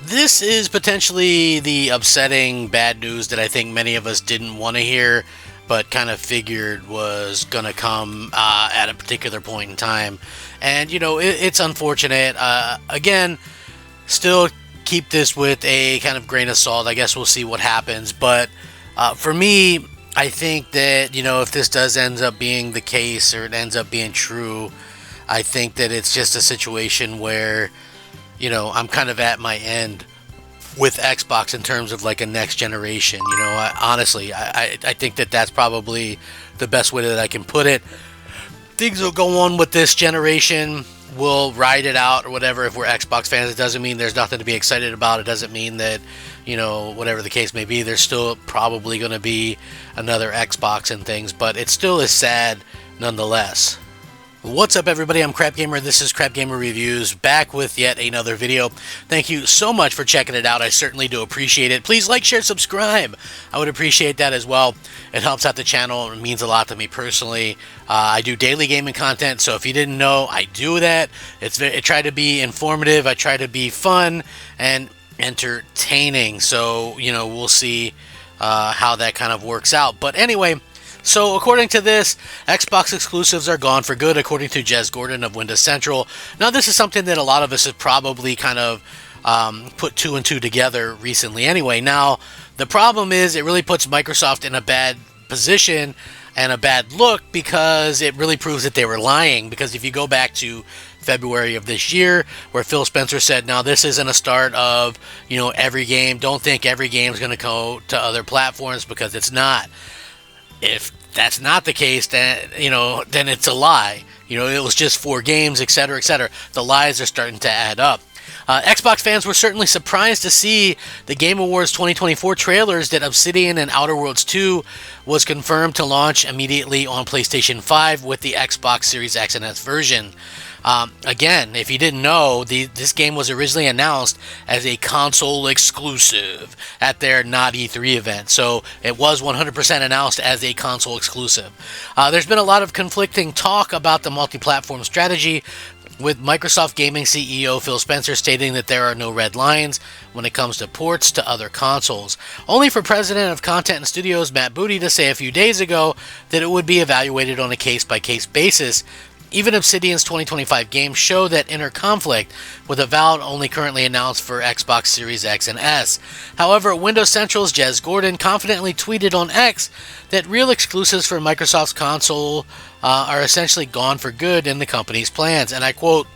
This is potentially the upsetting bad news that I think many of us didn't want to hear, but kind of figured was going to come at a particular point in time. And, it's unfortunate. Again, still keep this with a kind of grain of salt. I guess we'll see what happens. But for me, I think that, if this does end up being the case or it ends up being true, I think that it's just a situation where, I'm kind of at my end with Xbox in terms of like a next generation. Honestly, I think that that's probably the best way that I can put it. Things will go on with this generation. We'll ride it out or whatever if we're Xbox fans. It doesn't mean there's nothing to be excited about. It doesn't mean that, whatever the case may be, there's still probably going to be another Xbox and things, but it still is sad nonetheless. What's up, everybody? I'm Crap Gamer. This is Crap Gamer Reviews, back with yet another video. Thank you so much for checking it out. I certainly do appreciate it. Please like, share, subscribe. I would appreciate that as well. It helps out the channel. It means a lot to me personally. I do daily gaming content, so if you didn't know, I do that. I try to be informative. I try to be fun and entertaining. So, we'll see how that kind of works out. But anyway, so according to this, Xbox exclusives are gone for good, according to Jez Gordon of Windows Central. Now, this is something that a lot of us have probably kind of put two and two together recently anyway. Now, the problem is it really puts Microsoft in a bad position and a bad look because it really proves that they were lying. Because if you go back to February of this year, where Phil Spencer said, now this isn't a start of, every game. Don't think every game is going to go to other platforms, because it's not. If that's not the case, then then it's a lie. It was just 4 games, etc., etc. The lies are starting to add up. Xbox fans were certainly surprised to see the Game Awards 2024 trailers that Obsidian and Outer Worlds 2 was confirmed to launch immediately on PlayStation 5 with the Xbox Series X and S version. Again, if you didn't know, this game was originally announced as a console exclusive at their Not E3 event. So it was 100% announced as a console exclusive. There's been a lot of conflicting talk about the multi-platform strategy, with Microsoft Gaming CEO Phil Spencer stating that there are no red lines when it comes to ports to other consoles, only for President of Content and Studios Matt Booty to say a few days ago that it would be evaluated on a case-by-case basis. Even Obsidian's 2025 games show that inner conflict, with Avowed only currently announced for Xbox Series X and S. However, Windows Central's Jez Gordon confidently tweeted on X that real exclusives for Microsoft's console are essentially gone for good in the company's plans, and I quote,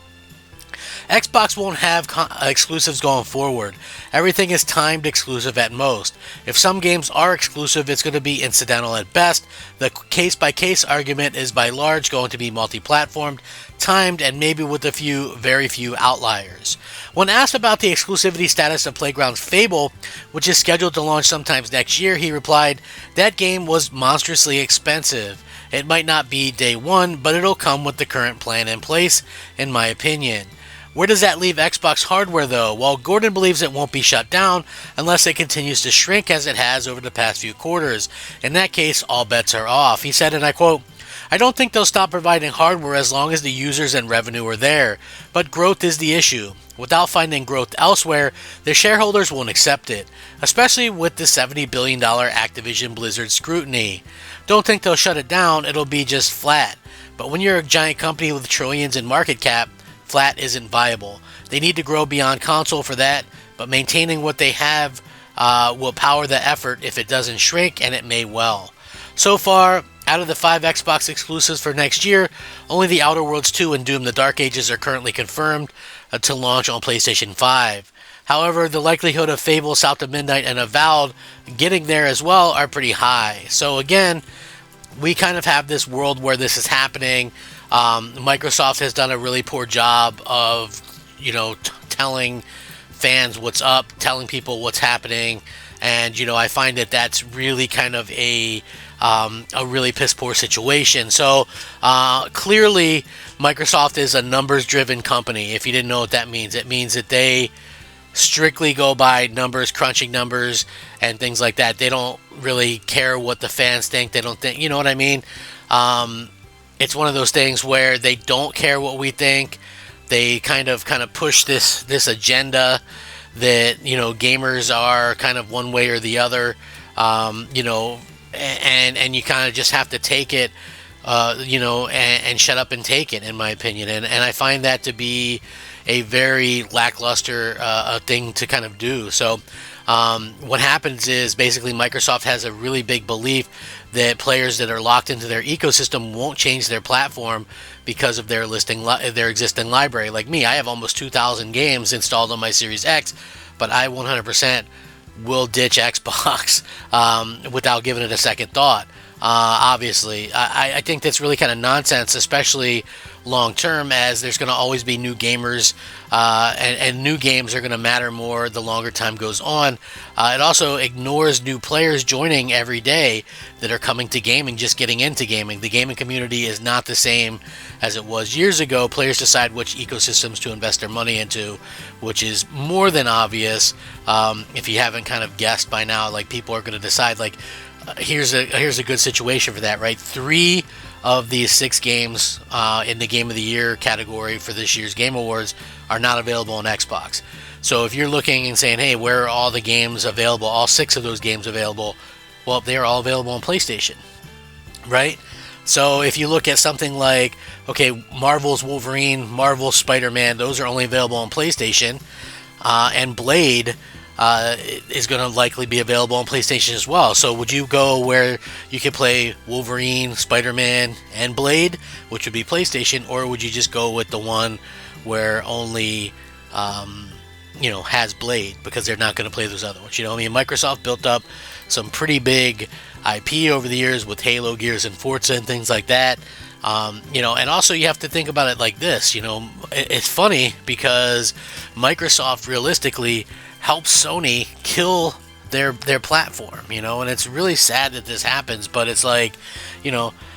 Xbox won't have exclusives going forward. Everything is timed exclusive at most. If some games are exclusive, it's going to be incidental at best. The case-by-case argument is by large going to be multi-platformed, timed, and maybe with very few outliers. When asked about the exclusivity status of Playground's Fable, which is scheduled to launch sometimes next year, he replied, that game was monstrously expensive. It might not be day one, but it'll come with the current plan in place, in my opinion. Where does that leave Xbox hardware, though? Well, Gordon believes it won't be shut down unless it continues to shrink as it has over the past few quarters. In that case, all bets are off. He said, and I quote, I don't think they'll stop providing hardware as long as the users and revenue are there, but growth is the issue. Without finding growth elsewhere, the shareholders won't accept it, especially with the $70 billion Activision Blizzard scrutiny. Don't think they'll shut it down, it'll be just flat. But when you're a giant company with trillions in market cap, flat isn't viable. They need to grow beyond console for that, but maintaining what they have will power the effort if it doesn't shrink, and it may well. So far, out of the 5 Xbox exclusives for next year, only the Outer Worlds 2 and Doom the Dark Ages are currently confirmed to launch on PlayStation 5. However, the likelihood of Fable, South of Midnight, and Avowed getting there as well are pretty high. So again, we kind of have this world where this is happening. Microsoft has done a really poor job of, telling fans what's up, telling people what's happening, and I find that that's really kind of a really piss poor situation. So clearly, Microsoft is a numbers-driven company. If you didn't know what that means, it means that they strictly go by numbers, crunching numbers, and things like that. They don't really care what the fans think. They don't think, you know what I mean? It's one of those things where they don't care what we think. They kind of push this agenda that gamers are kind of one way or the other, and you kind of just have to take it, and shut up and take it, in my opinion. And I find that to be a very lackluster thing to kind of do. So what happens is basically Microsoft has a really big belief that players that are locked into their ecosystem won't change their platform because of their their existing library. Like me, I have almost 2,000 games installed on my Series X, but I 100% will ditch Xbox without giving it a second thought. Obviously, I think that's really kind of nonsense, especially long term, as there's going to always be new gamers, and new games are going to matter more the longer time goes on. It also ignores new players joining every day that are coming to gaming, just getting into gaming. The gaming community is not the same as it was years ago. Players decide which ecosystems to invest their money into, which is more than obvious. If you haven't kind of guessed by now, like, people are going to decide, like, here's a good situation for that, right? 3 of these 6 games in the Game of the Year category for this year's Game Awards are not available on Xbox. So if you're looking and saying, hey, where are all the games available, all 6 of those games available, well, they're all available on PlayStation, right? So if you look at something like, okay, Marvel's Wolverine, Marvel's Spider-Man, those are only available on PlayStation, and Blade is going to likely be available on PlayStation as well. So would you go where you could play Wolverine, Spider-Man, and Blade, which would be PlayStation, or would you just go with the one where only has Blade, because they're not going to play those other ones? Microsoft built up some pretty big IP over the years with Halo, Gears, and Forza and things like that. And also you have to think about it like this. It's funny because Microsoft realistically helps Sony kill their platform, and it's really sad that this happens, but it's like,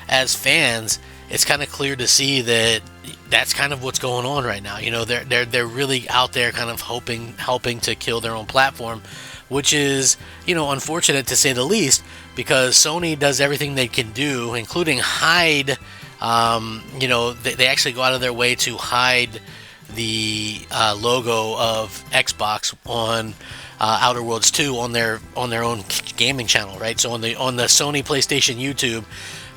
as fans, it's kind of clear to see that that's kind of what's going on right now. They're really out there kind of helping to kill their own platform, which is, unfortunate to say the least, because Sony does everything they can do, including hide, they actually go out of their way to hide the logo of Xbox on Outer Worlds 2 on their own gaming channel, right? So on the Sony PlayStation YouTube,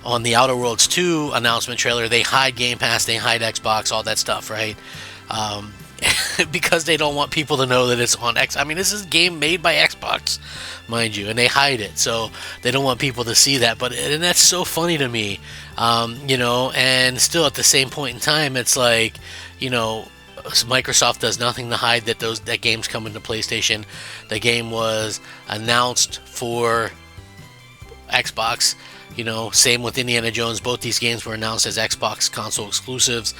on the Outer Worlds 2 announcement trailer, they hide Game Pass, they hide Xbox, all that stuff, right? Because they don't want people to know that it's on X. I mean, this is a game made by Xbox, mind you, and they hide it, so they don't want people to see that. And that's so funny to me, and still at the same point in time, it's like, Microsoft does nothing to hide that game's coming to PlayStation. The game was announced for Xbox. Same with Indiana Jones. Both these games were announced as Xbox console exclusives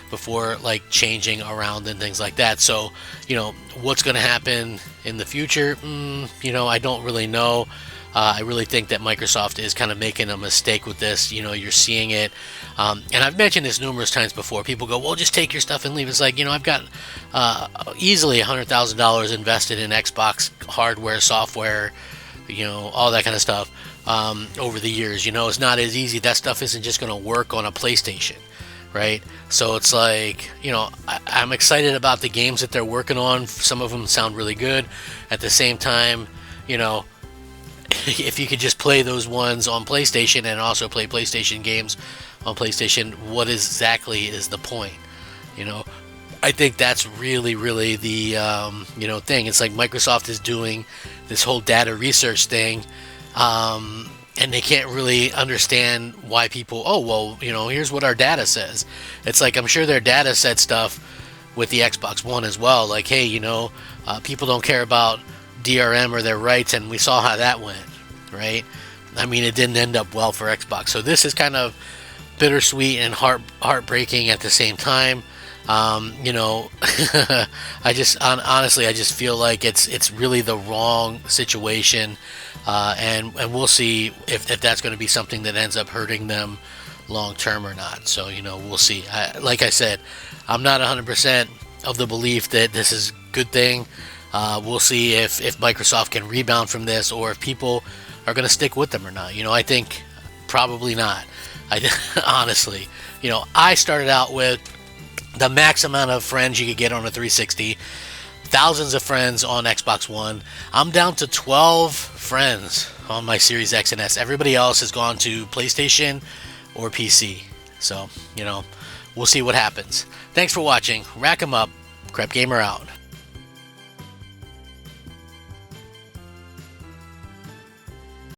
before, like, changing around and things like that. So, what's going to happen in the future? I don't really know. I really think that Microsoft is kind of making a mistake with this. You're seeing it. And I've mentioned this numerous times before. People go, well, just take your stuff and leave. It's like, I've got easily $100,000 invested in Xbox hardware, software, all that kind of stuff over the years. It's not as easy. That stuff isn't just going to work on a PlayStation, right? So it's like, I'm excited about the games that they're working on. Some of them sound really good. At the same time, if you could just play those ones on PlayStation and also play PlayStation games on PlayStation, what exactly is the point? I think that's really, really the thing. It's like Microsoft is doing this whole data research thing, and they can't really understand why people, here's what our data says. It's like, I'm sure their data said stuff with the Xbox One as well, like, hey, people don't care about DRM or their rights, and we saw how that went, right? I mean, it didn't end up well for Xbox. So this is kind of bittersweet and heartbreaking at the same time. I just honestly, I just feel like it's really the wrong situation, and we'll see if that's going to be something that ends up hurting them long term or not. So we'll see. Like I said, I'm not 100% of the belief that this is a good thing. We'll see if Microsoft can rebound from this, or if people are going to stick with them or not. I think probably not. Honestly, I started out with the max amount of friends you could get on a 360. thousands of friends on Xbox One. I'm down to 12 friends on my Series X and S. Everybody else has gone to PlayStation or PC. So, we'll see what happens. Thanks for watching. Rack 'em up. Crep Gamer out.